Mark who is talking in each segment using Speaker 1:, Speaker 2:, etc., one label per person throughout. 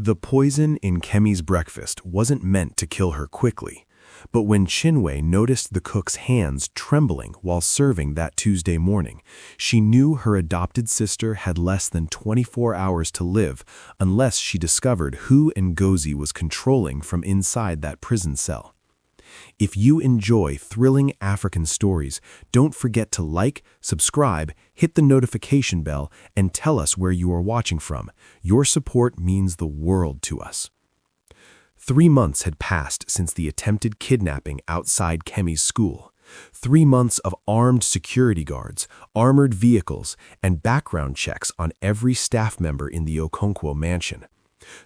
Speaker 1: The poison in Kemi's breakfast wasn't meant to kill her quickly, but when Chinwe noticed the cook's hands trembling while serving that Tuesday morning, she knew her adopted sister had less than 24 hours to live unless she discovered who Ngozi was controlling from inside that prison cell. If you enjoy thrilling African stories, don't forget to like, subscribe, hit the notification bell, and tell us where you are watching from. Your support means the world to us. 3 months had passed since the attempted kidnapping outside Kemi's school. 3 months of armed security guards, armored vehicles, and background checks on every staff member in the Okonkwo mansion.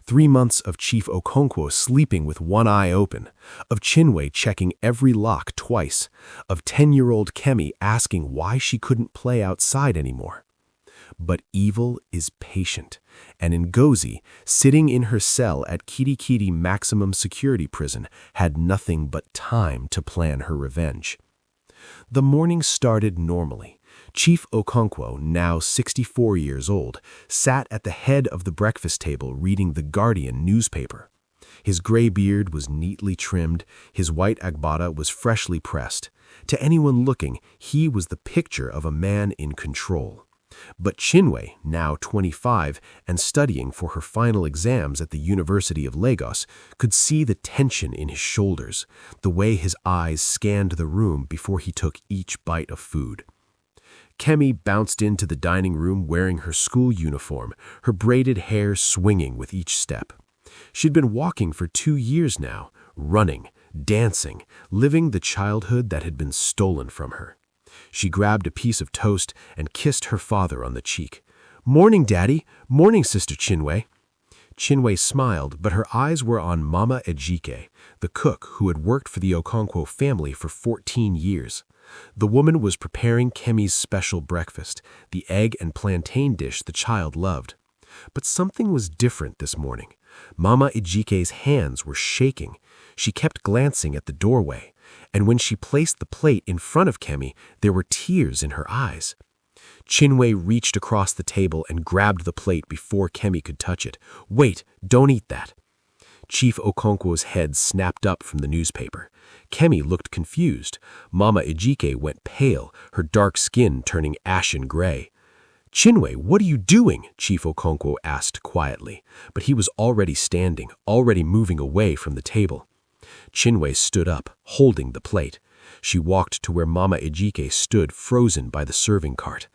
Speaker 1: 3 months of Chief Okonkwo sleeping with one eye open, of Chinwe checking every lock twice, of 10-year-old Kemi asking why she couldn't play outside anymore. But evil is patient, and Ngozi, sitting in her cell at Kitikiti Maximum Security Prison, had nothing but time to plan her revenge. The morning started normally. Chief Okonkwo, now 64 years old, sat at the head of the breakfast table reading the Guardian newspaper. His gray beard was neatly trimmed, his white agbada was freshly pressed. To anyone looking, he was the picture of a man in control. But Chinwe, now 25 and studying for her final exams at the University of Lagos, could see the tension in his shoulders, the way his eyes scanned the room before he took each bite of food. Kemi bounced into the dining room wearing her school uniform, her braided hair swinging with each step. She'd been walking for 2 years now, running, dancing, living the childhood that had been stolen from her. She grabbed a piece of toast and kissed her father on the cheek. "Morning, Daddy. Morning, Sister Chinwe." Chinwe smiled, but her eyes were on Mama Ejike, the cook who had worked for the Okonkwo family for 14 years. The woman was preparing Kemi's special breakfast, the egg and plantain dish the child loved. But something was different this morning. Mama Ejike's hands were shaking. She kept glancing at the doorway, and when she placed the plate in front of Kemi, there were tears in her eyes. Chinwe reached across the table and grabbed the plate before Kemi could touch it. "Wait, don't eat that." Chief Okonkwo's head snapped up from the newspaper. Kemi looked confused. Mama Ejike went pale, her dark skin turning ashen gray. "Chinwe, what are you doing?" Chief Okonkwo asked quietly, but he was already standing, already moving away from the table. Chinwe stood up, holding the plate. She walked to where Mama Ejike stood frozen by the serving cart.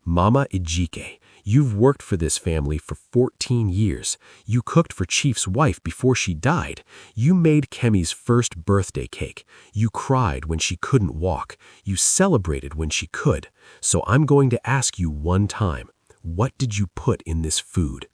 Speaker 1: "Mama Ejike, you've worked for this family for 14 years. You cooked for Chief's wife before she died. You made Kemi's first birthday cake. You cried when she couldn't walk. You celebrated when she could. So I'm going to ask you one time, what did you put in this food?"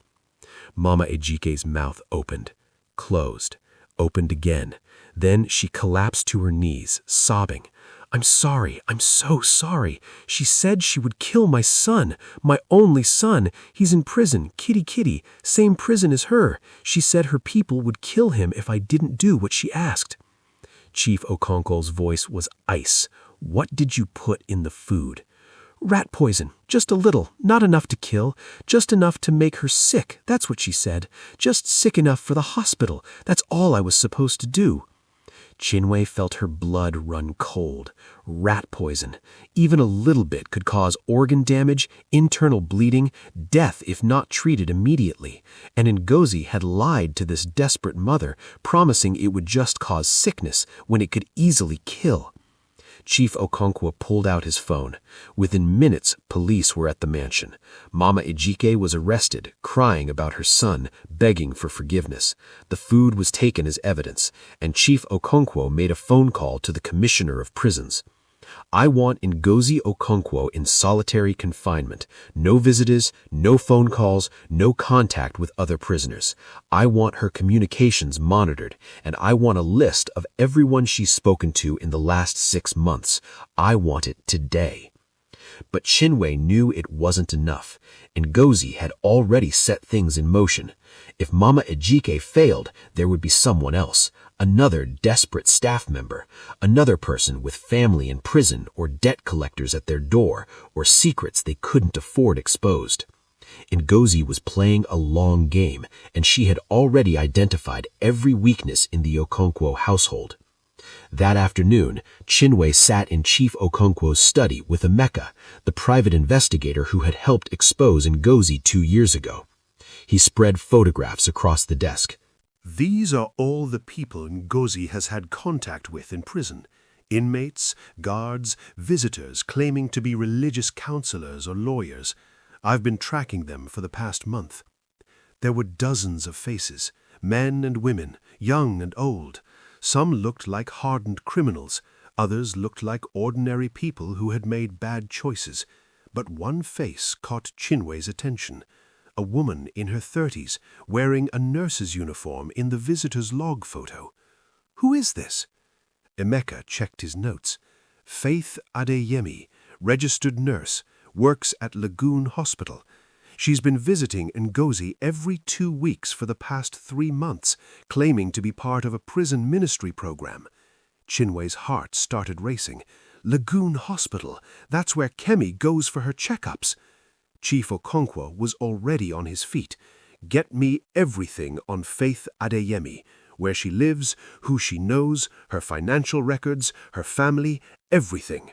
Speaker 1: Mama Ejike's mouth opened, closed, opened again. Then she collapsed to her knees, sobbing. "I'm sorry. I'm so sorry. She said she would kill my son, my only son. He's in prison, Kitty, same prison as her. She said her people would kill him if I didn't do what she asked." Chief Okonkwo's voice was ice. "What did you put in the food?" "Rat poison, just a little, not enough to kill, just enough to make her sick, that's what she said. Just sick enough for the hospital, that's all I was supposed to do." Chinwe felt her blood run cold. Rat poison. Even a little bit could cause organ damage, internal bleeding, death if not treated immediately. And Ngozi had lied to this desperate mother, promising it would just cause sickness when it could easily kill. Chief Okonkwo pulled out his phone. Within minutes, police were at the mansion. Mama Ejike was arrested, crying about her son, begging for forgiveness. The food was taken as evidence, and Chief Okonkwo made a phone call to the Commissioner of Prisons. "I want Ngozi Okonkwo in solitary confinement. No visitors, no phone calls, no contact with other prisoners. I want her communications monitored, and I want a list of everyone she's spoken to in the last 6 months. I want it today." But Chinwe knew it wasn't enough. Ngozi had already set things in motion. If Mama Ejike failed, there would be someone else. Another desperate staff member, another person with family in prison or debt collectors at their door or secrets they couldn't afford exposed.
Speaker 2: Ngozi was playing a long game, and she had already identified every weakness in the Okonkwo household. That afternoon, Chinwe sat in Chief Okonkwo's study with Emeka, the private investigator who had helped expose Ngozi 2 years ago. He spread photographs across the desk.
Speaker 3: These are all the people Ngozi has had contact with in prison. Inmates, guards, visitors claiming to be religious counselors or lawyers. I've been tracking them for the past month. There were dozens of faces, men and women, young and old. Some looked like hardened criminals, others looked like ordinary people who had made bad choices. But one face caught Chinwe's attention. A woman in her 30s, wearing a nurse's uniform in the visitor's log photo. Who is this? Emeka checked his notes. Faith Adeyemi, registered nurse, works at Lagoon Hospital. She's been visiting Ngozi every 2 weeks for the past 3 months, claiming to be part of a prison ministry program. Chinwe's heart started racing. Lagoon Hospital, that's where Kemi goes for her checkups. Chief Okonkwo was already on his feet. Get me everything on Faith Adeyemi, where she lives, who she knows, her financial records, her family, everything.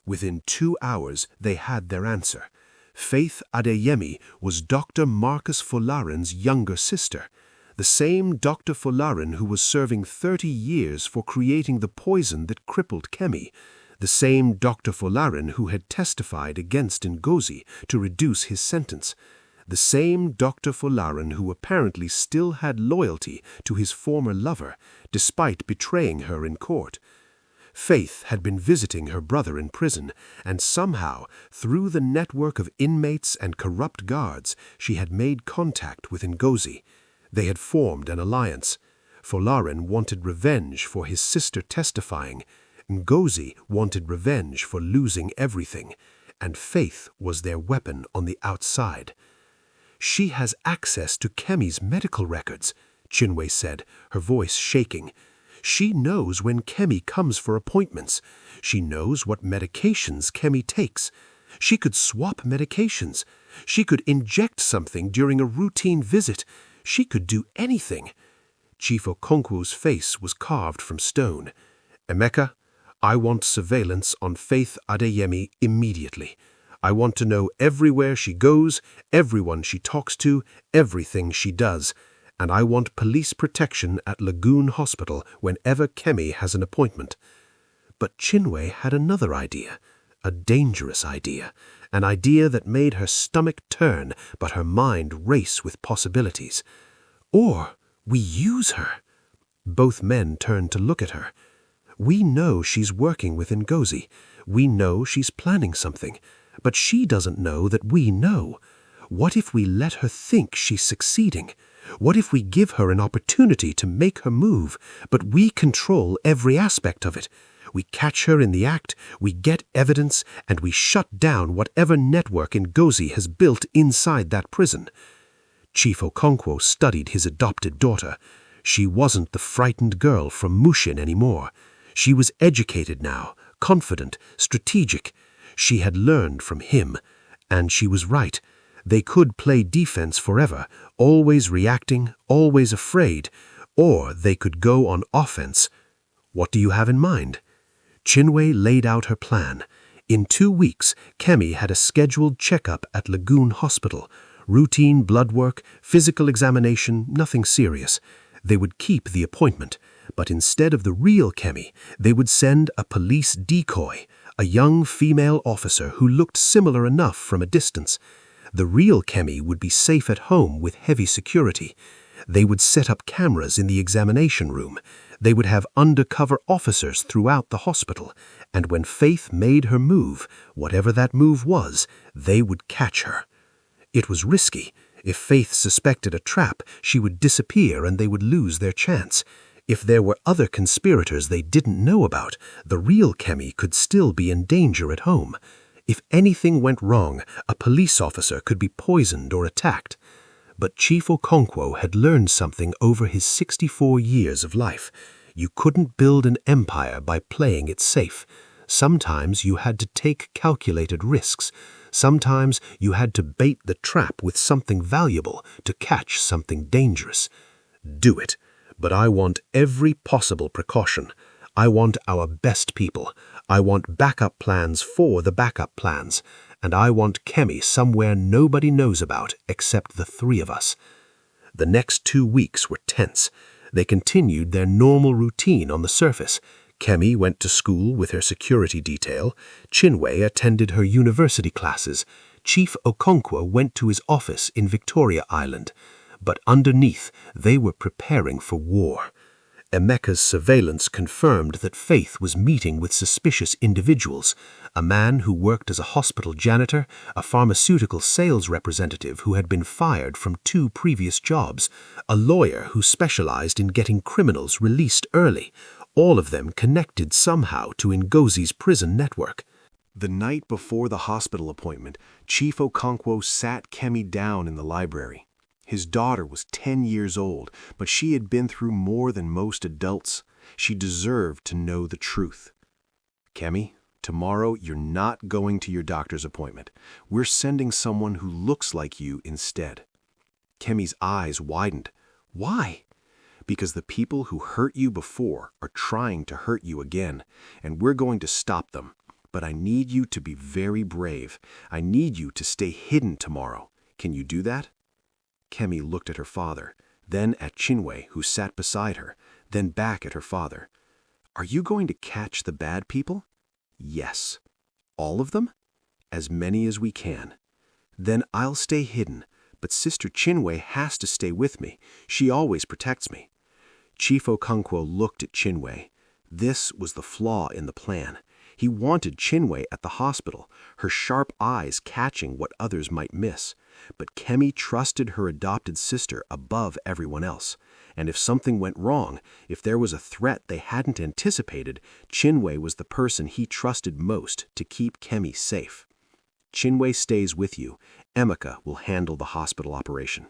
Speaker 3: Within 2 hours, they had their answer. Faith Adeyemi was Dr. Marcus Folarin's younger sister, the same Dr. Folarin who was serving 30 years for creating the poison that crippled Kemi, the same Dr. Folarin who had testified against Ngozi to reduce his sentence, the same Dr. Folarin who apparently still had loyalty to his former lover, despite betraying her in court. Faith had been visiting her brother in prison, and somehow, through the network of inmates and corrupt guards, she had made contact with Ngozi. They had formed an alliance. Folarin wanted revenge for his sister testifying. Ngozi wanted revenge for losing everything, and Faith was their weapon on the outside. She has access to Kemi's medical records, Chinwe said, her voice shaking. She knows when Kemi comes for appointments. She knows what medications Kemi takes. She could swap medications. She could inject something during a routine visit. She could do anything. Chief Okonkwo's face was carved from stone. Emeka, I want surveillance on Faith Adeyemi immediately. I want to know everywhere she goes, everyone she talks to, everything she does. And I want police protection at Lagoon Hospital whenever Kemi has an appointment. But Chinwe had another idea, a dangerous idea, an idea that made her stomach turn but her mind race with possibilities. Or we use her. Both men turned to look at her. We know she's working with Ngozi. We know she's planning something. But she doesn't know that we know. What if we let her think she's succeeding? What if we give her an opportunity to make her move, but we control every aspect of it? We catch her in the act, we get evidence, and we shut down whatever network Ngozi has built inside that prison. Chief Okonkwo studied his adopted daughter. She wasn't the frightened girl from Mushin anymore. She was educated now, confident, strategic. She had learned from him, and she was right. They could play defense forever, always reacting, always afraid, or they could go on offense. What do you have in mind? Chinwe laid out her plan. In 2 weeks, Kemi had a scheduled checkup at Lagoon Hospital. Routine blood work, physical examination, nothing serious. They would keep the appointment, but instead of the real Kemi, they would send a police decoy, a young female officer who looked similar enough from a distance. The real Kemi would be safe at home with heavy security. They would set up cameras in the examination room. They would have undercover officers throughout the hospital. And when Faith made her move, whatever that move was, they would catch her. It was risky. If Faith suspected a trap, she would disappear and they would lose their chance. If there were other conspirators they didn't know about, the real Kemi could still be in danger at home. If anything went wrong, a police officer could be poisoned or attacked. But Chief Okonkwo had learned something over his 64 years of life. You couldn't build an empire by playing it safe. Sometimes you had to take calculated risks. Sometimes you had to bait the trap with something valuable to catch something dangerous. Do it, but I want every possible precaution. I want our best people. I want backup plans for the backup plans. And I want Kemi somewhere nobody knows about except the three of us. The next 2 weeks were tense. They continued their normal routine on the surface. Kemi went to school with her security detail. Chinwe attended her university classes. Chief Okonkwo went to his office in Victoria Island. But underneath, they were preparing for war. Emeka's surveillance confirmed that Faith was meeting with suspicious individuals, a man who worked as a hospital janitor, a pharmaceutical sales representative who had been fired from 2 previous jobs, a lawyer who specialized in getting criminals released early, all of them connected somehow to Ngozi's prison network.
Speaker 1: The night before the hospital appointment, Chief Okonkwo sat Kemi down in the library. His daughter was 10 years old, but she had been through more than most adults. She deserved to know the truth. Kemi, tomorrow you're not going to your doctor's appointment. We're sending someone who looks like you instead. Kemi's eyes widened. Why? Because the people who hurt you before are trying to hurt you again, and we're going to stop them. But I need you to be very brave. I need you to stay hidden tomorrow. Can you do that? Kemi looked at her father, then at Chinwe, who sat beside her, then back at her father. Are you going to catch the bad people? Yes. All of them? As many as we can. Then I'll stay hidden, but Sister Chinwe has to stay with me. She always protects me. Chief Okonkwo looked at Chinwe. This was the flaw in the plan. He wanted Chinwe at the hospital, her sharp eyes catching what others might miss. But Kemi trusted her adopted sister above everyone else. And if something went wrong, if there was a threat they hadn't anticipated, Chinwe was the person he trusted most to keep Kemi safe. Chinwe stays with you. Emeka will handle the hospital operation.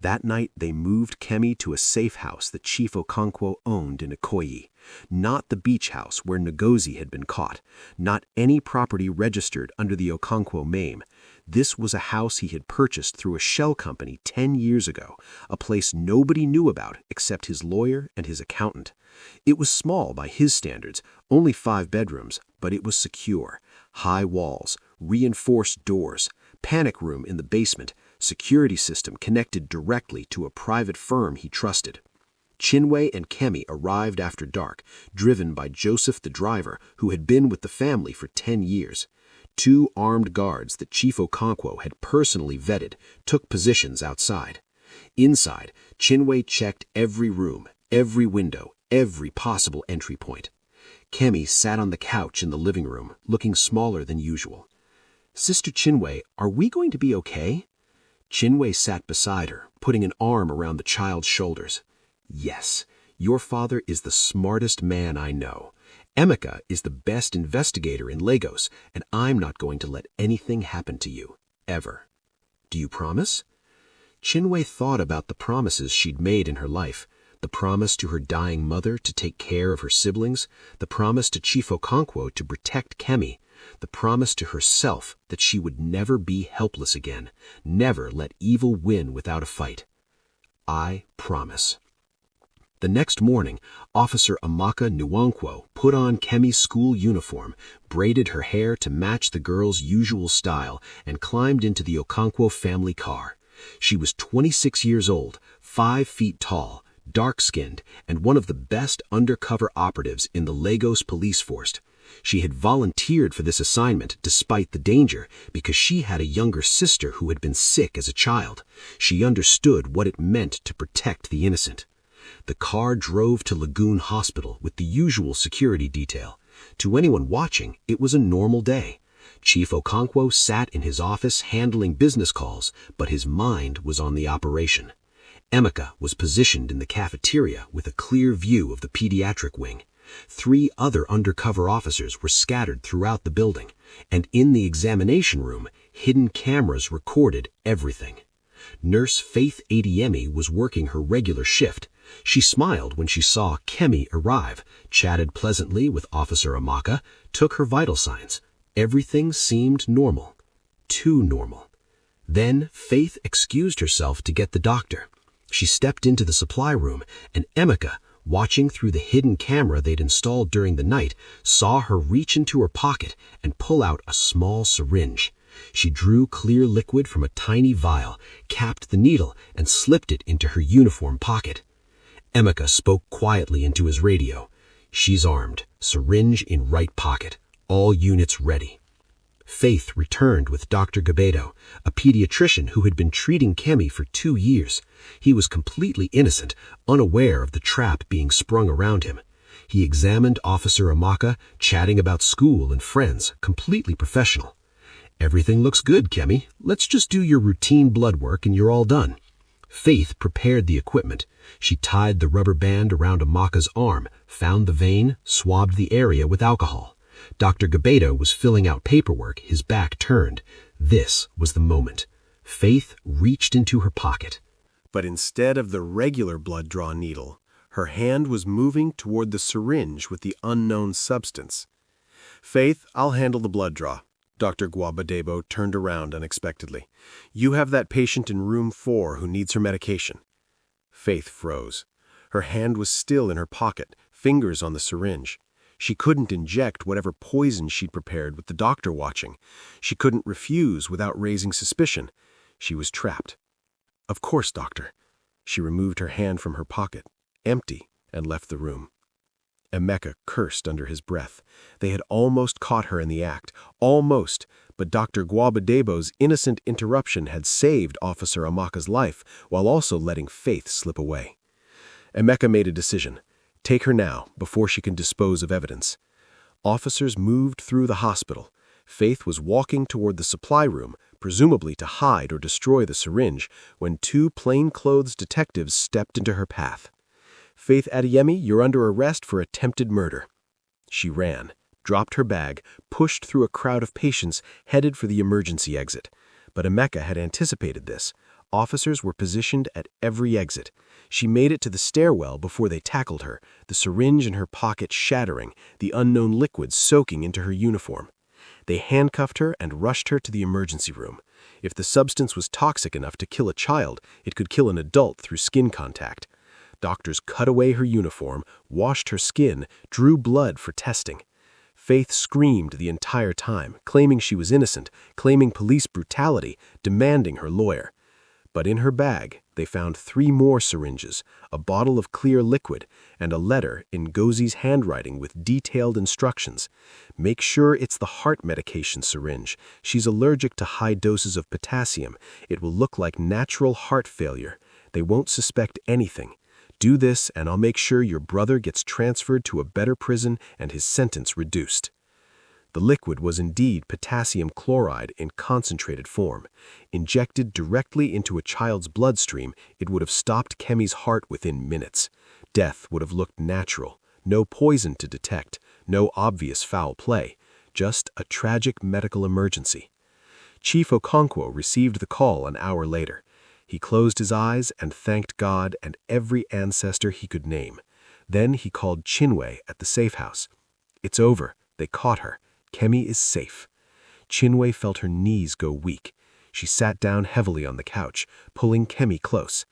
Speaker 1: That night, they moved Kemi to a safe house that Chief Okonkwo owned in Ikoyi. Not the beach house where Ngozi had been caught. Not any property registered under the Okonkwo name. This was a house he had purchased through a shell company 10 years ago, a place nobody knew about except his lawyer and his accountant. It was small by his standards, only 5 bedrooms, but it was secure. High walls, reinforced doors, panic room in the basement, security system connected directly to a private firm he trusted. Chinwe and Kemi arrived after dark, driven by Joseph the driver, who had been with the family for 10 years. 2 armed guards that Chief Okonkwo had personally vetted took positions outside. Inside, Chinwe checked every room, every window, every possible entry point. Kemi sat on the couch in the living room, looking smaller than usual. "Sister Chinwe, are we going to be okay?" Chinwe sat beside her, putting an arm around the child's shoulders. "Yes, your father is the smartest man I know. Emeka is the best investigator in Lagos, and I'm not going to let anything happen to you, ever. Do you promise?" Chinwe thought about the promises she'd made in her life, the promise to her dying mother to take care of her siblings, the promise to Chief Okonkwo to protect Kemi, the promise to herself that she would never be helpless again, never let evil win without a fight. "I promise." The next morning, Officer Amaka Nwankwo put on Kemi's school uniform, braided her hair to match the girl's usual style, and climbed into the Okonkwo family car. She was 26 years old, 5 feet tall, dark-skinned, and one of the best undercover operatives in the Lagos police force. She had volunteered for this assignment despite the danger because she had a younger sister who had been sick as a child. She understood what it meant to protect the innocent. The car drove to Lagoon Hospital with the usual security detail. To anyone watching, it was a normal day. Chief Okonkwo sat in his office handling business calls, but his mind was on the operation. Emeka was positioned in the cafeteria with a clear view of the pediatric wing. 3 other undercover officers were scattered throughout the building, and in the examination room, hidden cameras recorded everything. Nurse Faith Adiemi was working her regular shift. She smiled when she saw Kemi arrive, chatted pleasantly with Officer Amaka, took her vital signs. Everything seemed normal.
Speaker 2: too normal. Then Faith excused herself to get the doctor. She stepped into the supply room, and Emeka, watching through the hidden camera they'd installed during the night, saw her reach into her pocket and pull out a small syringe. She drew clear liquid from a tiny vial, capped the needle, and slipped it into her uniform pocket. Emeka spoke quietly into his radio. "She's armed, syringe in right pocket, all units ready." Faith returned with Dr. Gabedo, a pediatrician who had been treating Kemi for 2 years. He was completely innocent, unaware of the trap being sprung around him. He examined Officer Amaka, chatting about school and friends, completely professional. "Everything looks good, Kemi. Let's just do your routine blood work and you're all done." Faith prepared the equipment. She tied the rubber band around Amaka's arm, found the vein, swabbed the area with alcohol. Dr. Gabedo was filling out paperwork, his back turned. This was the moment. Faith reached into her pocket.
Speaker 1: But instead of the regular blood draw needle, her hand was moving toward the syringe with the unknown substance. "Faith, I'll handle the blood draw." Dr. Gwabadebo turned around unexpectedly. "You have that patient in room 4 who needs her medication." Faith froze. Her hand was still in her pocket, fingers on the syringe. She couldn't inject whatever poison she'd prepared with the doctor watching. She couldn't refuse without raising suspicion. She was trapped. "Of course, doctor." She removed her hand from her pocket, empty, and left the room. Emeka cursed under his breath. They had almost caught her in the act. Almost, but Dr. Gwabadebo's innocent interruption had saved Officer Amaka's life while also letting Faith slip away. Emeka made a decision. Take her now, before she can dispose of evidence. Officers moved through the hospital. Faith was walking toward the supply room, presumably to hide or destroy the syringe, when 2 plainclothes detectives stepped into her path. "Faith Adeyemi, you're under arrest for attempted murder." She ran, dropped her bag, pushed through a crowd of patients, headed for the emergency exit. But Emeka had anticipated this. Officers were positioned at every exit. She made it to the stairwell before they tackled her, the syringe in her pocket shattering, the unknown liquid soaking into her uniform. They handcuffed her and rushed her to the emergency room. If the substance was toxic enough to kill a child, it could kill an adult through skin contact. Doctors cut away her uniform, washed her skin, drew blood for testing. Faith screamed the entire time, claiming she was innocent, claiming police brutality, demanding her lawyer. But in her bag, they found 3 more syringes, a bottle of clear liquid, and a letter in Ngozi's handwriting with detailed instructions. "Make sure it's the heart medication syringe. She's allergic to high doses of potassium. It will look like natural heart failure. They won't suspect anything. Do this, and I'll make sure your brother gets transferred to a better prison and his sentence reduced." The liquid was indeed potassium chloride in concentrated form. Injected directly into a child's bloodstream, it would have stopped Kemi's heart within minutes. Death would have looked natural. No poison to detect, no obvious foul play, just a tragic medical emergency. Chief Okonkwo received the call an hour later. He closed his eyes and thanked God and every ancestor he could name. Then he called Chinwe at the safe house. "It's over. They caught her. Kemi is safe." Chinwe felt her knees go weak. She sat down heavily on the couch, pulling Kemi close.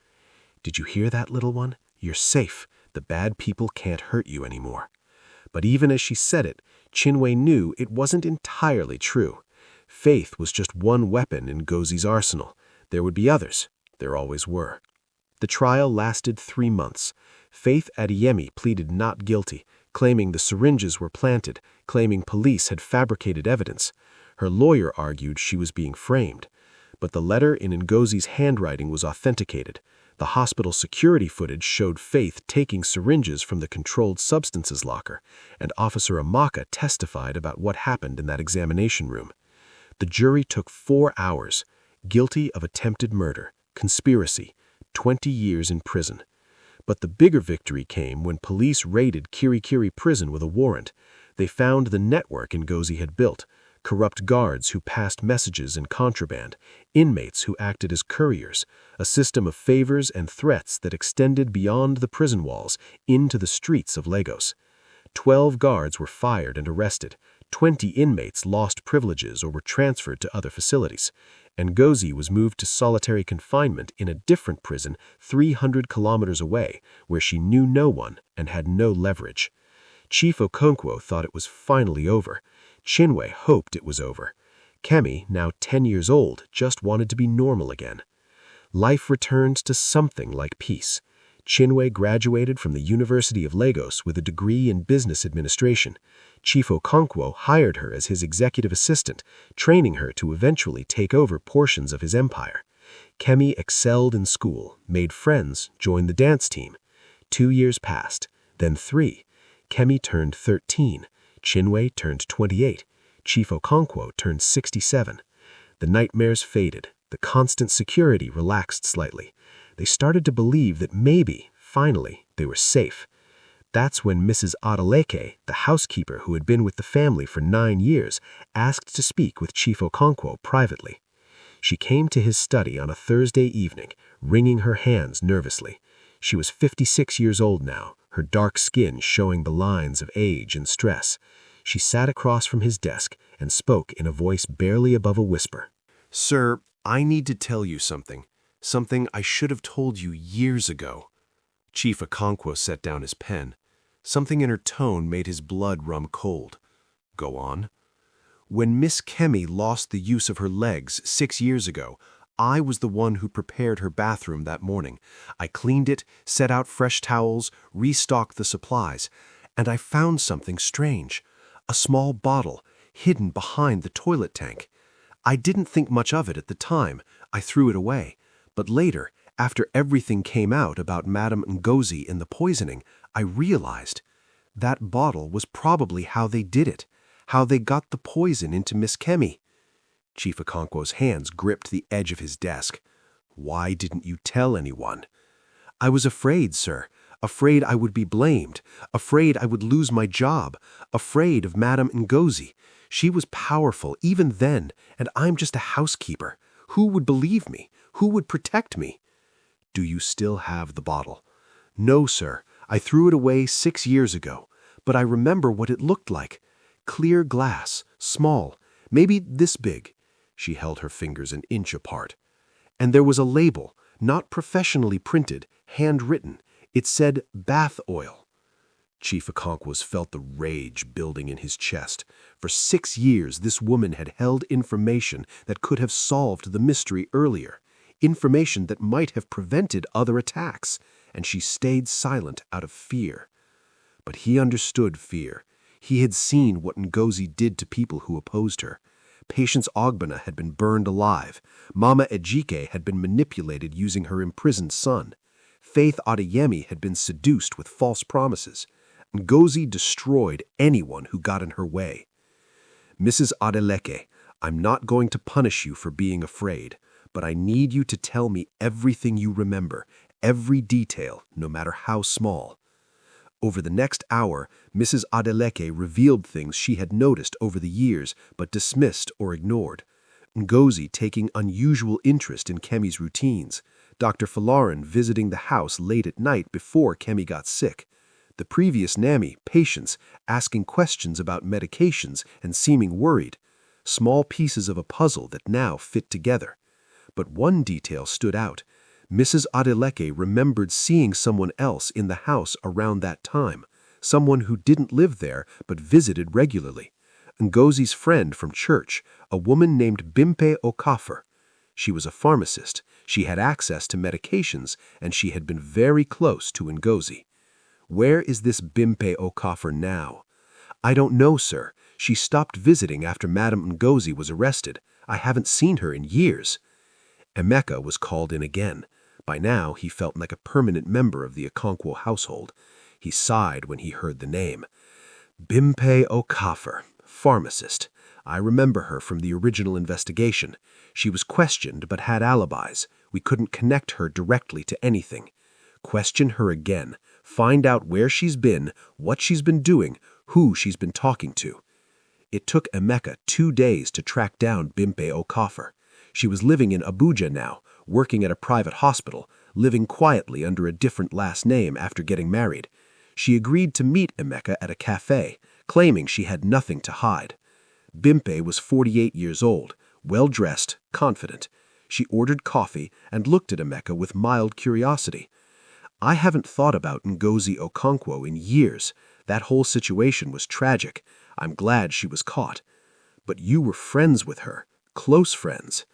Speaker 1: "Did you hear that, little one? You're safe. The bad people can't hurt you anymore." But even as she said it, Chinwe knew it wasn't entirely true. Faith was just one weapon in Ngozi's arsenal. There would be others. There always were. The trial lasted 3 months. Faith Adeyemi pleaded not guilty, claiming the syringes were planted, claiming police had fabricated evidence. Her lawyer argued she was being framed. But the letter in Ngozi's handwriting was authenticated. The hospital security footage showed Faith taking syringes from the controlled substances locker, and Officer Amaka testified about what happened in that examination room. The jury took 4 hours. Guilty of attempted murder, conspiracy, 20 years in prison. But the bigger victory came when police raided Kirikiri prison with a warrant. They found the network Ngozi had built, corrupt guards who passed messages and contraband, inmates who acted as couriers, a system of favors and threats that extended beyond the prison walls into the streets of Lagos. 12 guards were fired and arrested.
Speaker 2: 20 inmates lost privileges or were transferred to other facilities, and Ngozi was moved to solitary confinement in a different prison 300 kilometers away, where she knew no one and had no leverage. Chief Okonkwo thought it was finally over. Chinwe hoped it was over. Kemi, now 10 years old, just wanted to be normal again. Life returned to something like peace. Chinwe graduated from the University of Lagos with a degree in business administration. Chief Okonkwo hired her as his executive assistant, training her to eventually take over portions of his empire. Kemi excelled in school, made friends, joined the dance team. 2 years passed, then 3. Kemi turned 13. Chinwe turned 28. Chief Okonkwo turned 67. The nightmares faded. The constant security relaxed slightly. They started to believe that maybe, finally, they were safe. That's when Mrs. Ejike, the housekeeper who had been with the family for 9 years, asked to speak with Chief Okonkwo privately. She came to his study on a Thursday evening, wringing her hands nervously. She was 56 years old now, her dark skin showing the lines of age and stress. She sat across from his desk and spoke in a voice barely above a whisper.
Speaker 1: "Sir, I need to tell you something. Something I should have told you years ago." Chief Okonkwo set down his pen. Something in her tone made his blood run cold. "Go on." "When Miss Kemi lost the use of her legs 6 years ago, I was the one who prepared her bathroom that morning. I cleaned it, set out fresh towels, restocked the supplies, and I found something strange. A small bottle, hidden behind the toilet tank. I didn't think much of it at the time. I threw it away. But later, after everything came out about Madame Ngozi in the poisoning, I realized that bottle was probably how they did it, how they got the poison into Miss Kemi." Chief Okonkwo's hands gripped the edge of his desk. "Why didn't you tell anyone?" "I was afraid, sir. Afraid I would be blamed. Afraid I would lose my job. Afraid of Madame Ngozi. She was powerful even then, and I'm just a housekeeper. Who would believe me? Who would protect me?" "Do you still have the bottle?" "No, sir. I threw it away 6 years ago. But I remember what it looked like. Clear glass, small, maybe this big." She held her fingers an inch apart. "And there was a label, not professionally printed, handwritten. It said bath oil." Chief Okonkwo felt the rage building in his chest. For 6 years, this woman had held information that could have solved the mystery earlier, information that might have prevented other attacks, and she stayed silent out of fear. But he understood fear. He had seen what Ngozi did to people who opposed her. Patience Ogbonna had been burned alive. Mama Ejike had been manipulated using her imprisoned son. Faith Adeyemi had been seduced with false promises. Ngozi destroyed anyone who got in her way. "Mrs. Ejike, I'm not going to punish you for being afraid, but I need you to tell me everything you remember, every detail, no matter how small." Over the next hour, Mrs. Ejike revealed things she had noticed over the years but dismissed or ignored. Ngozi taking unusual interest in Kemi's routines. Dr. Folarin visiting the house late at night before Kemi got sick. The previous Nanny, Patience, asking questions about medications and seeming worried. Small pieces of a puzzle that now fit together. But one detail stood out. Mrs. Ejike remembered seeing someone else in the house around that time, someone who didn't live there but visited regularly. Ngozi's friend from church, a woman named Bimpe Okafor. She was a pharmacist, she had access to medications, and she had been very close to Ngozi. Where is this Bimpe Okafor now? "I don't know, sir. She stopped visiting after Madame Ngozi was arrested. I haven't seen her in years." Emeka was called in again. By now, he felt like a permanent member of the Okonkwo household. He sighed when he heard the name. "Bimpe Okafor, pharmacist. I remember her from the original investigation. She was questioned but had alibis. We couldn't connect her directly to anything. Question her again. Find out where she's been, what she's been doing, who she's been talking to." It took Emeka 2 days to track down Bimpe Okafor. She was living in Abuja now, working at a private hospital, living quietly under a different last name after getting married. She agreed to meet Emeka at a cafe, claiming she had nothing to hide.
Speaker 2: Bimpe was 48 years old, well-dressed, confident. She ordered coffee and looked at Emeka with mild curiosity. "I haven't thought about Ngozi Okonkwo in years. That whole situation was tragic. I'm glad she was caught. But you were friends with her, close friends."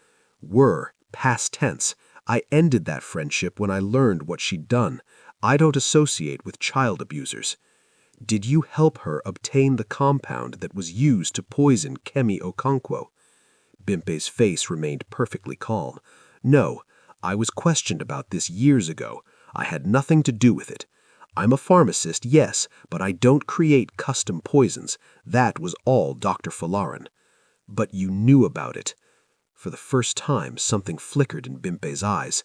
Speaker 2: "Were, past tense. I ended that friendship when I learned what she'd done. I don't associate with child abusers." "Did you help her obtain the compound that was used to poison Kemi Okonkwo?" Bimpe's face remained perfectly calm. "No, I was questioned about this years ago. I had nothing to do with it. I'm a pharmacist, yes, but I don't create custom poisons. That was all Dr. Folarin." "But you knew about it." For the first time, something flickered in Bimpe's eyes.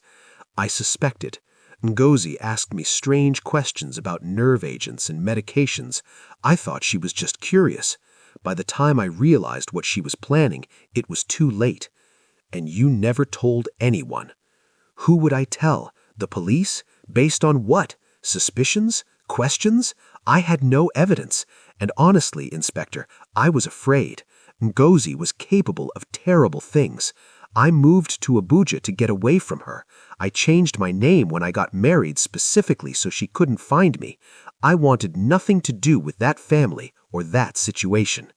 Speaker 2: "I suspected. Ngozi asked me strange questions about nerve agents and medications. I thought she was just curious. By the time I realized what she was planning, it was too late." "And you never told anyone?" "Who would I tell? The police? Based on what? Suspicions? Questions? I had no evidence. And honestly, Inspector, I was afraid. Ngozi was capable of terrible things. I moved to Abuja to get away from her. I changed my name when I got married specifically so she couldn't find me. I wanted nothing to do with that family or that situation."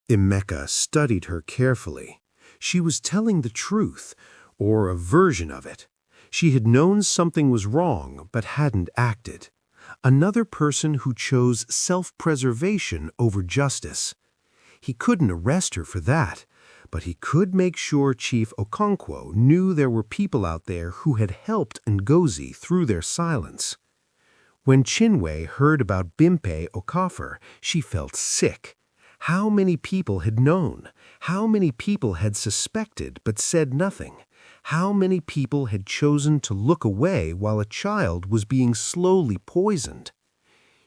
Speaker 1: Emeka studied her carefully. She was telling the truth, or a version of it. She had known something was wrong, but hadn't acted. Another person who chose self-preservation over justice. He couldn't arrest her for that, but he could make sure Chief Okonkwo knew there were people out there who had helped Ngozi through their silence. When Chinwe heard about Bimpe Okafor, she felt sick. How many people had known? How many people had suspected but said nothing? How many people had chosen to look away while a child was being slowly poisoned?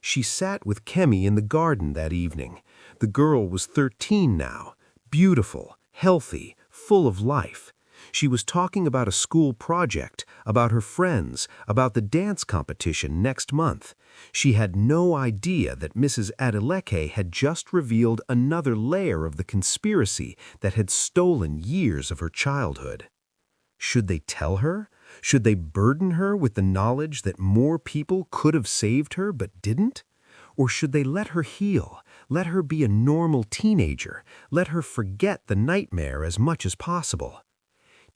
Speaker 1: She sat with Kemi in the garden that evening. The girl was 13 now, beautiful, healthy, full of life. She was talking about a school project, about her friends, about the dance competition next month. She had no idea that Mrs. Adeleke had just revealed another layer of the conspiracy that had stolen years of her childhood. Should they tell her? Should they burden her with the knowledge that more people could have saved her but didn't? Or should they let her heal, let her be a normal teenager, let her forget the nightmare as much as possible?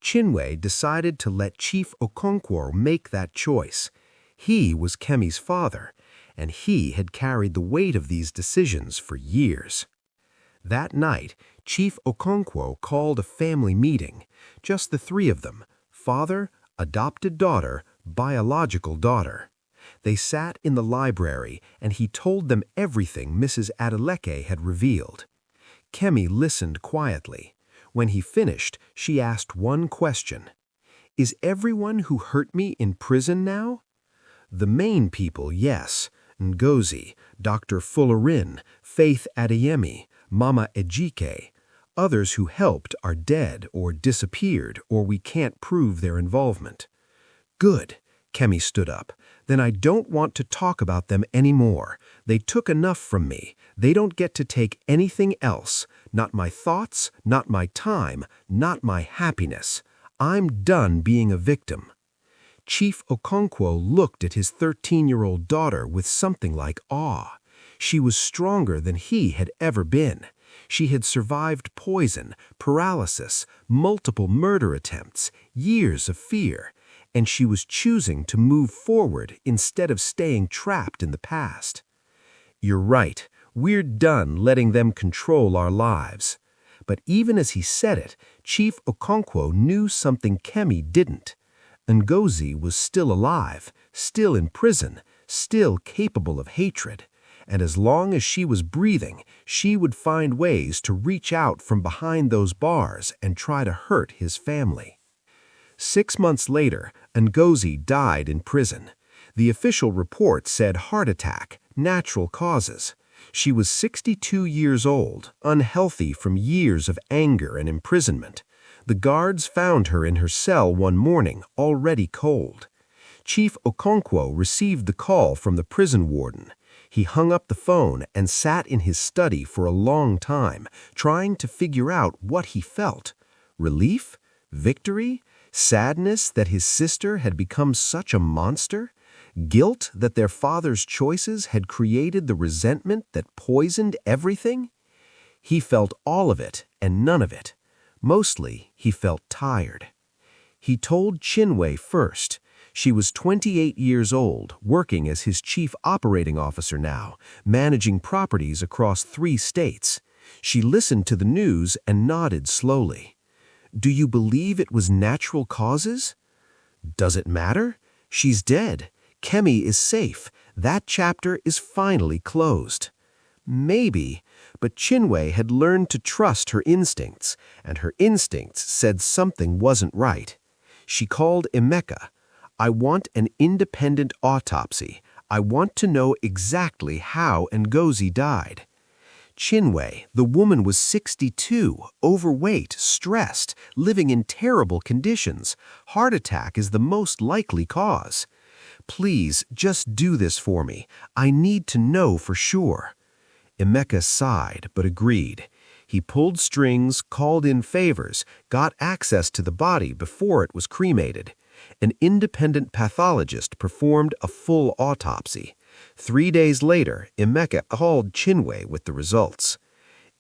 Speaker 1: Chinwe decided to let Chief Okonkwo make that choice. He was Kemi's father, and he had carried the weight of these decisions for years. That night, Chief Okonkwo called a family meeting, just the three of them, father, adopted daughter, biological daughter. They sat in the library, and he told them everything Mrs. Adeleke had revealed. Kemi listened quietly. When he finished, she asked one question. "Is everyone who hurt me in prison now?" "The main people, yes. Ngozi, Dr. Folarin, Faith Adeyemi, Mama Ejike. Others who helped are dead or disappeared, or we can't prove their involvement." "Good." Kemi stood up. "Then I don't want to talk about them anymore. They took enough from me. They don't get to take anything else. Not my thoughts, not my time, not my happiness. I'm done being a victim." Chief Okonkwo looked at his 13-year-old daughter with something like awe. She was stronger than he had ever been. She had survived poison, paralysis, multiple murder attempts, years of fear, and she was choosing to move forward instead of staying trapped in the past. "You're right. We're done letting them control our lives." But even as he said it, Chief Okonkwo knew something Kemi didn't. Ngozi was still alive, still in prison, still capable of hatred. And as long as she was breathing, she would find ways to reach out from behind those bars and try to hurt his family. 6 months later, Ngozi died in prison. The official report said heart attack, natural causes. She was 62 years old, unhealthy from years of anger and imprisonment. The guards found her in her cell one morning, already cold. Chief Okonkwo received the call from the prison warden.
Speaker 2: He hung up the phone and sat in his study for a long time, trying to figure out what he felt. Relief? Victory? Sadness that his sister had become such a monster? Guilt that their father's choices had created the resentment that poisoned everything? He felt all of it and none of it. Mostly, he felt tired. He told Chinwe first. She was 28 years old, working as his chief operating officer now, managing properties across 3 states. She listened to the news and nodded slowly. "Do you believe it was natural causes?" "Does it matter? She's dead. Kemi is safe. That chapter is finally closed." Maybe, but Chinwe had learned to trust her instincts, and her instincts said something wasn't right. She called Emeka. "I want an independent autopsy. I want to know exactly how Ngozi died." Chinwe, the woman, was 62, overweight, stressed, living in terrible conditions. Heart attack is the most likely cause. "Please, just do this for me. I need to know for sure." Emeka sighed but agreed. He pulled strings, called in favors, got access to the body before it was cremated. An independent pathologist performed a full autopsy. 3 days later, Emeka called Chinwe with the results.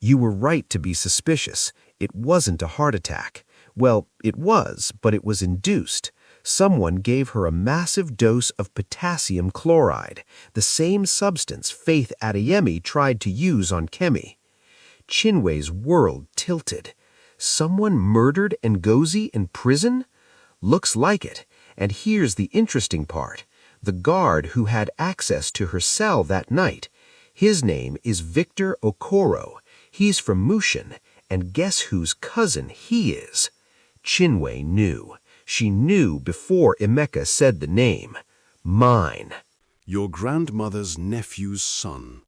Speaker 2: "You were right to be suspicious. It wasn't a heart attack. Well, it was, but it was induced. Someone gave her a massive dose of potassium chloride, the same substance Faith Adeyemi tried to use on Kemi." Chinwe's world tilted. Someone murdered Ngozi in prison? Looks like it. And here's the interesting part. The guard who had access to her cell that night, his name is Victor Okoro. He's from Mushin, and guess whose cousin he is? Chinwe knew. She knew before Emeka said the name. Mine.
Speaker 3: Your grandmother's nephew's son.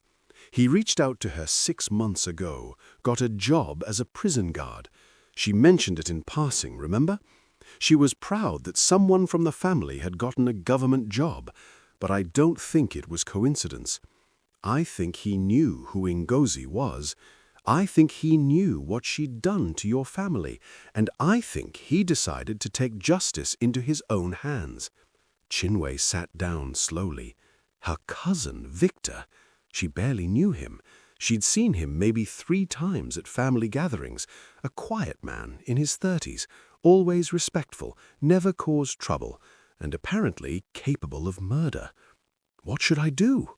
Speaker 3: He reached out to her 6 months ago, got a job as a prison guard. She mentioned it in passing, remember? She was proud that someone from the family had gotten a government job, but I don't think it was coincidence. I think he knew who Ngozi was. I think he knew what she'd done to your family, and I think he decided to take justice into his own hands. Chinwe sat down slowly. Her cousin, Victor. She barely knew him. She'd seen him maybe 3 times at family gatherings. A quiet man in his 30s, always respectful, never caused trouble, and apparently capable of murder. What should I do?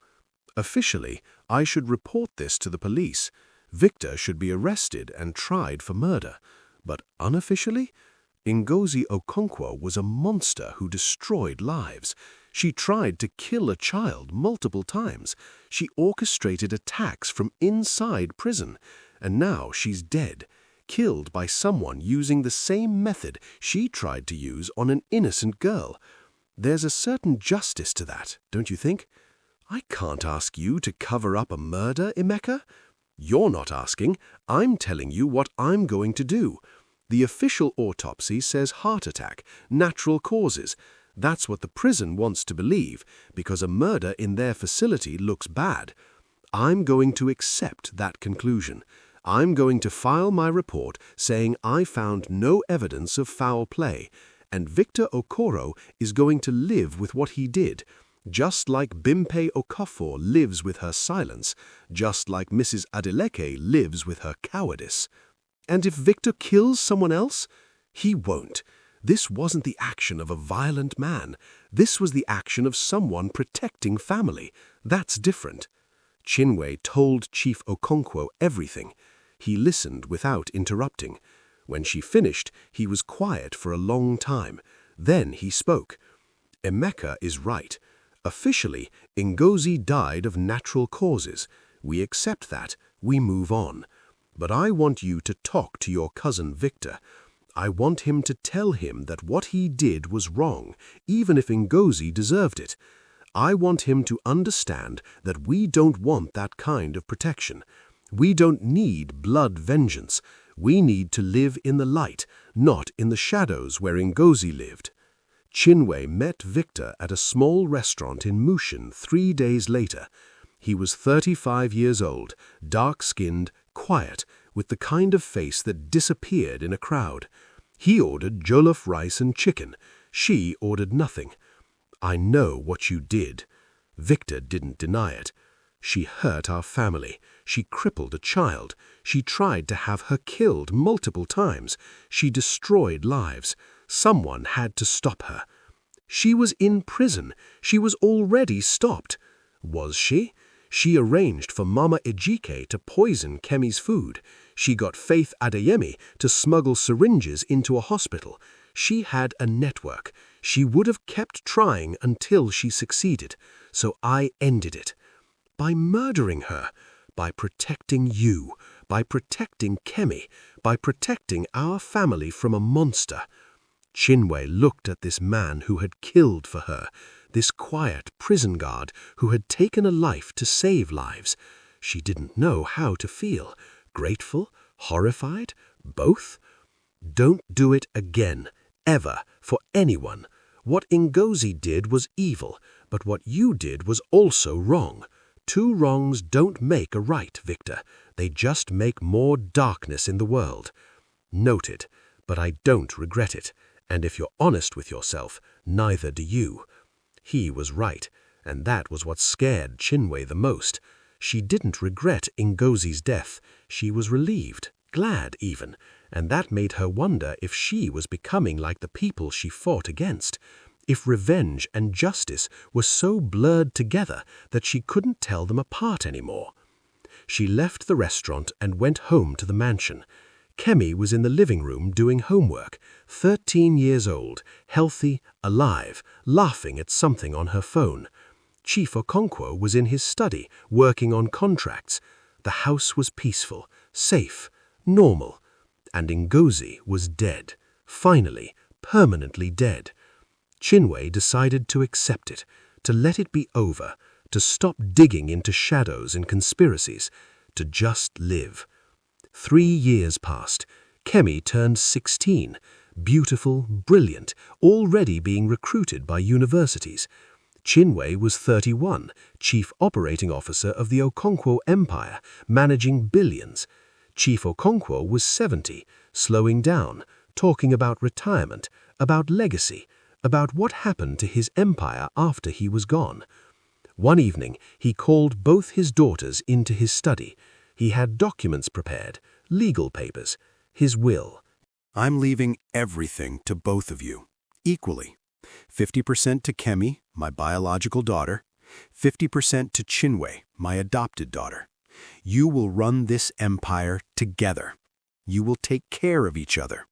Speaker 3: Officially, I should report this to the police. Victor should be arrested and tried for murder. But unofficially? Ngozi Okonkwo was a monster who destroyed lives. She tried to kill a child multiple times. She orchestrated attacks from inside prison. And now she's dead, killed by someone using the same method she tried to use on an innocent girl. There's a certain justice to that, don't you think? I can't ask you to cover up a murder, Emeka. You're not asking. I'm telling you what I'm going to do. The official autopsy says heart attack, natural causes. That's what the prison wants to believe, because a murder in their facility looks bad. I'm going to accept that conclusion. I'm going to file my report saying I found no evidence of foul play, and Victor Okoro is going to live with what he did, just like Bimpe Okafor lives with her silence, just like Mrs. Adeleke lives with her cowardice. And if Victor kills someone else? He won't. This wasn't the action of a violent man. This was the action of someone protecting family. That's different. Chinwe told Chief Okonkwo everything. He listened without interrupting. When she finished, he was quiet for a long time. Then he spoke. Emeka is right. Officially, Ngozi died of natural causes. We accept that. We move on. But I want you to talk to your cousin Victor. I want him to tell him that what he did was wrong, even if Ngozi deserved it. I want him to understand that we don't want that kind of protection. We don't need blood vengeance. We need to live in the light, not in the shadows where Ngozi lived. Chinwe met Victor at a small restaurant in Mushin 3 days later. He was 35 years old, dark-skinned, quiet, with the kind of face that disappeared in a crowd. He ordered jollof rice and chicken. She ordered nothing. "I know what you did." Victor didn't deny it. "She hurt our family. She crippled a child. She tried to have her killed multiple times. She destroyed lives. Someone had to stop her." She was in prison. She was already stopped. Was she? She arranged for Mama Ejike to poison Kemi's food. She got Faith Adeyemi to smuggle syringes into a hospital. She had a network. She would have kept trying until she succeeded. So I ended it. By murdering her. By protecting you. By protecting Kemi. By protecting our family from a monster. Chinwe looked at this man who had killed for her, this quiet prison guard who had taken a life to save lives. She didn't know how to feel. Grateful? Horrified? Both? Don't do it again, ever, for anyone. What Ngozi did was evil, but what you did was also wrong. Two wrongs don't make a right, Victor. They just make more darkness in the world. Noted, but I don't regret it. And if you're honest with yourself, neither do you. He was right, and that was what scared Chinwe the most. She didn't regret Ngozi's death. She was relieved, glad even, and that made her wonder if she was becoming like the people she fought against, if revenge and justice were so blurred together that she couldn't tell them apart anymore. She left the restaurant and went home to the mansion. Kemi was in the living room doing homework, 13 years old, healthy, alive, laughing at something on her phone. Chief Okonkwo was in his study, working on contracts. The house was peaceful, safe, normal. And Ngozi was dead, finally, permanently dead. Chinwe decided to accept it, to let it be over, to stop digging into shadows and conspiracies, to just live. 3 years passed. Kemi turned 16, beautiful, brilliant, already being recruited by universities. Chinwe was 31, chief operating officer of the Okonkwo Empire, managing billions. Chief Okonkwo was 70, slowing down, talking about retirement, about legacy, about what happened to his empire after he was gone. One evening, he called both his daughters into his study. He had documents prepared, legal papers, his will.
Speaker 1: "I'm leaving everything to both of you, equally. 50% to Kemi, my biological daughter, 50% to Chinwe, my adopted daughter. You will run this empire together. You will take care of each other.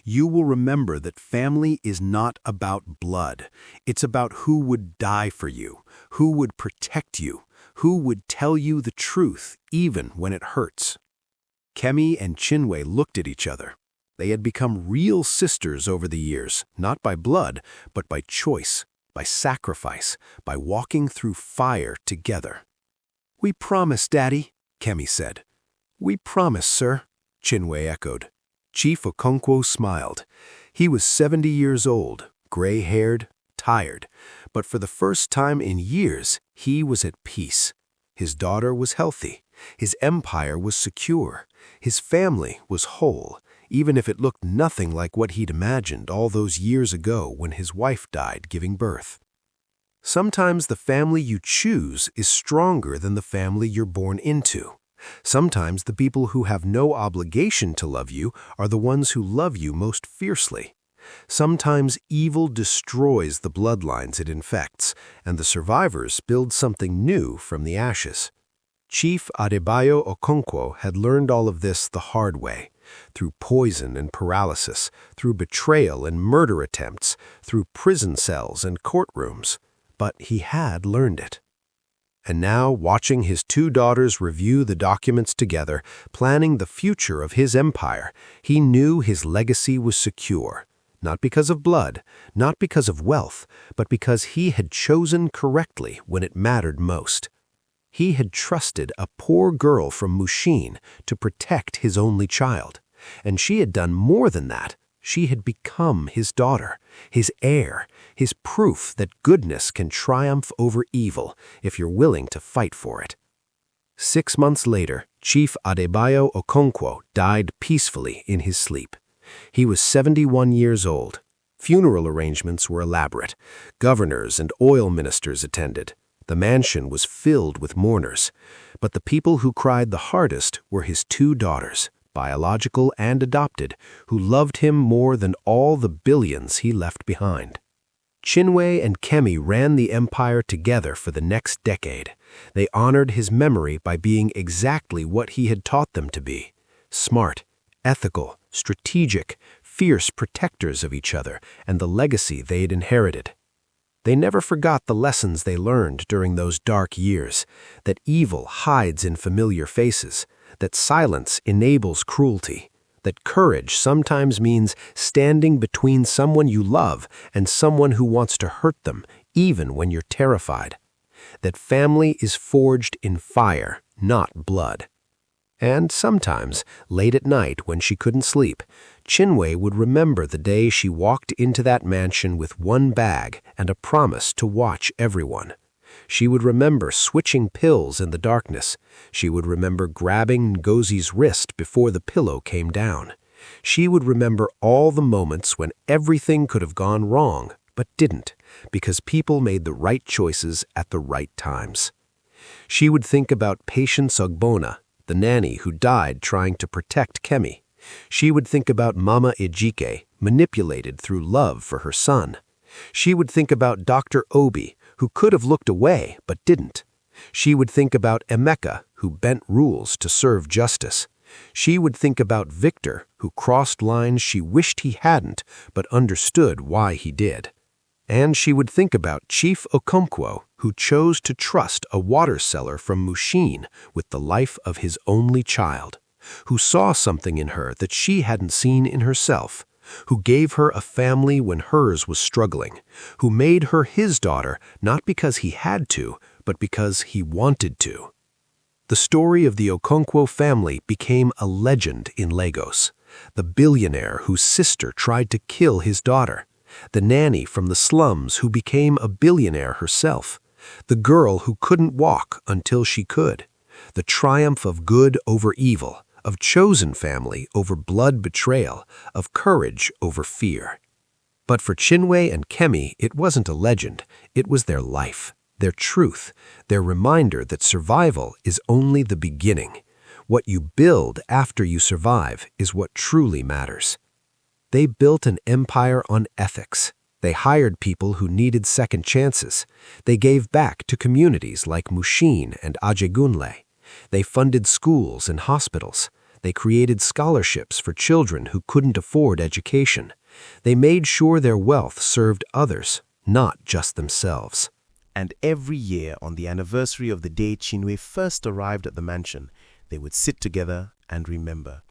Speaker 1: You will remember that family is not about blood. It's about who would die for you, who would protect you, who would tell you the truth even when it hurts." Kemi and Chinwe looked at each other. They had become real sisters over the years, not by blood, but by choice, by sacrifice, by walking through fire together. "We promise, Daddy," Kemi said. "We promise, sir," Chinwe echoed. Chief Okonkwo smiled. He was 70 years old, gray-haired, tired, but for the first time in years, he was at peace. His daughter was healthy. His empire was secure. His family was whole, even if it looked nothing like what he'd imagined all those years ago when his wife died giving birth. Sometimes the family you choose is stronger than the family you're born into. Sometimes the people who have no obligation to love you are the ones who love you most fiercely. Sometimes evil destroys the bloodlines it infects, and the survivors build something new from the ashes. Chief Adebayo Okonkwo had learned all of this the hard way, through poison and paralysis, through betrayal and murder attempts, through prison cells and courtrooms. But he had learned it. And now, watching his two daughters review the documents together, planning the future of his empire, he knew his legacy was secure. Not because of blood, not because of wealth, but because he had chosen correctly when it mattered most. He had trusted a poor girl from Mushin to protect his only child. And she had done more than that. She had become his daughter, his heir, his proof that goodness can triumph over evil if you're willing to fight for it.
Speaker 2: 6 months later, Chief Adebayo Okonkwo died peacefully in his sleep. He was 71 years old. Funeral arrangements were elaborate. Governors and oil ministers attended. The mansion was filled with mourners. But the people who cried the hardest were his 2 daughters, biological and adopted, who loved him more than all the billions he left behind. Chinwe and Kemi ran the empire together for the next decade. They honored his memory by being exactly what he had taught them to be: smart, ethical, strategic, fierce protectors of each other and the legacy they'd inherited. They never forgot the lessons they learned during those dark years, that evil hides in familiar faces, that silence enables cruelty, that courage sometimes means standing between someone you love and someone who wants to hurt them, even when you're terrified, that family is forged in fire, not blood. And sometimes, late at night when she couldn't sleep, Chinwe would remember the day she walked into that mansion with one bag and a promise to watch everyone. She would remember switching pills in the darkness. She would remember grabbing Ngozi's wrist before the pillow came down. She would remember all the moments when everything could have gone wrong, but didn't, because people made the right choices at the right times. She would think about Patience Ogbonna, the nanny who died trying to protect Kemi. She would think about Mama Ejike, manipulated through love for her son. She would think about Dr. Obi, who could have looked away but didn't. She would think about Emeka, who bent rules to serve justice. She would think about Victor, who crossed lines she wished he hadn't but understood why he did. And she would think about Chief Okonkwo, who chose to trust a water seller from Mushin with the life of his only child, who saw something in her that she hadn't seen in herself, who gave her a family when hers was struggling, who made her his daughter not because he had to, but because he wanted to. The story of the Okonkwo family became a legend in Lagos. The billionaire whose sister tried to kill his daughter, the nanny from the slums who became a billionaire herself, the girl who couldn't walk until she could, the triumph of good over evil, of chosen family over blood betrayal, of courage over fear. But for Chinwe and Kemi, it wasn't a legend, it was their life, their truth, their reminder that survival is only the beginning. What you build after you survive is what truly matters. They built an empire on ethics. They hired people who needed second chances. They gave back to communities like Mushin and Ajegunle. They funded schools and hospitals. They created scholarships for children who couldn't afford education. They made sure their wealth served others, not just themselves.
Speaker 4: And every year, on the anniversary of the day Chinwe first arrived at the mansion, they would sit together and remember.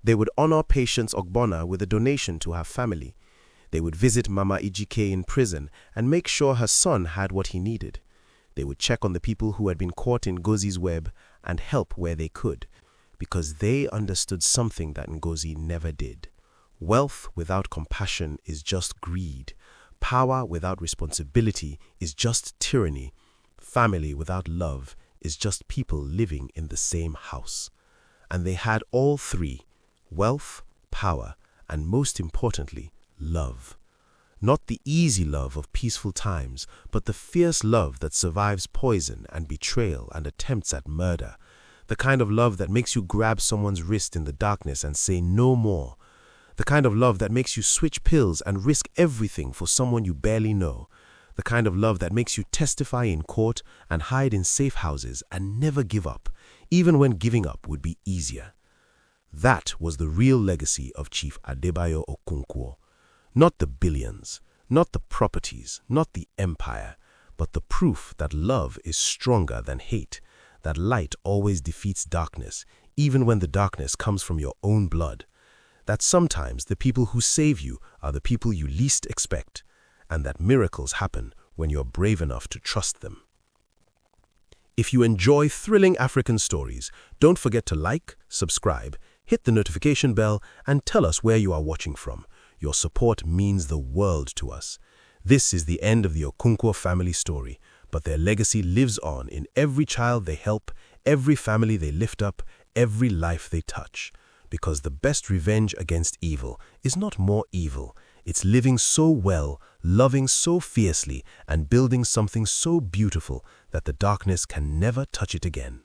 Speaker 4: They would honor Patience Ogbonna with a donation to her family. They would visit Mama Ejike in prison and make sure her son had what he needed. They would check on the people who had been caught in Ngozi's web and help where they could, because they understood something that Ngozi never did. Wealth without compassion is just greed. Power without responsibility is just tyranny. Family without love is just people living in the same house. And they had all three: wealth, power, and most importantly, love. Not the easy love of peaceful times, but the fierce love that survives poison and betrayal and attempts at murder. The kind of love that makes you grab someone's wrist in the darkness and say no more. The kind of love that makes you switch pills and risk everything for someone you barely know. The kind of love that makes you testify in court and hide in safe houses and never give up, even when giving up would be easier. That was the real legacy of Chief Adebayo Okonkwo. Not the billions, not the properties, not the empire, but the proof that love is stronger than hate, that light always defeats darkness, even when the darkness comes from your own blood, that sometimes the people who save you are the people you least expect, and that miracles happen when you're brave enough to trust them. If you enjoy thrilling African stories, don't forget to like, subscribe, hit the notification bell, and tell us where you are watching from. Your support means the world to us. This is the end of the Okonkwo family story, but but their legacy lives on in every child they help, every family they lift up, every life they touch. Because the best revenge against evil is not more evil. It's living so well, loving so fiercely, and building something so beautiful that the darkness can never touch it again.